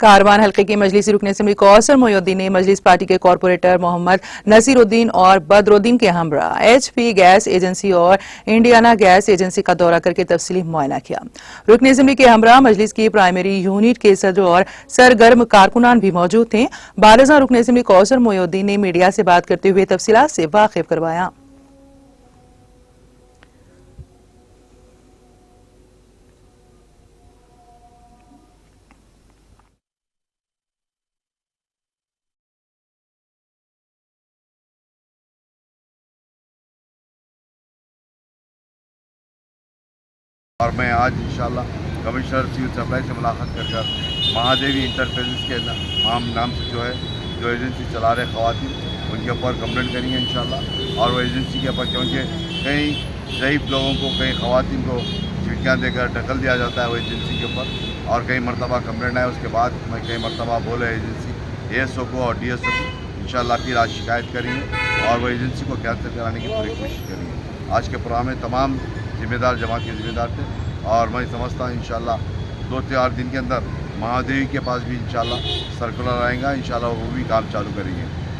कारवान हल्के की मजलिसी रुकन असेंबली कौसर मोइनुद्दीन ने मजलिस पार्टी के कॉरपोरेटर मोहम्मद नसीरुद्दीन और बदरुद्दीन के हमरा HP गैस एजेंसी और इंडियाना गैस एजेंसी का दौरा करके तफसीली मुआयना किया। रुकन असेंबली के हमरा मजलिस की प्राइमरी यूनिट के सदर और सरगर्म कारकुनान भी मौजूद थे। बालजा रुकन असेंबली कौसर मोइनुद्दीन ने मीडिया से बात करते हुए तफसीलात से वाकिफ करवाया। और मैं आज इंशाल्लाह कमिश्नर सिविल सप्लाई से मुलाकात कर महादेवी इंटरप्राइजेस के नाम से जो एजेंसी चला रहे ख़वातीन उनके ऊपर कंप्लेंट करेंगे इंशाल्लाह। और वो एजेंसी के ऊपर क्योंकि कई ज़ईफ़ लोगों को कई ख़वातीन को चिट्ठियाँ देकर ढकल दिया जाता है वो एजेंसी के ऊपर, और कई मरतबा कंप्लेंट आए उसके बाद मैं कई मरतबा बोले एजेंसी ASO को और DSO को इंशाल्लाह फिर आज शिकायत करेंगे और वो एजेंसी को कैंसिल कराने की पूरी कोशिश करेंगे। आज के प्रोग्राम में तमाम जिम्मेदार जमात के जिम्मेदार थे और मैं समझता हूँ इंशाल्लाह 2-4 दिन के अंदर महादेवी के पास भी इंशाल्लाह सर्कुलर आएगा, इंशाल्लाह वो भी काम चालू करेंगे।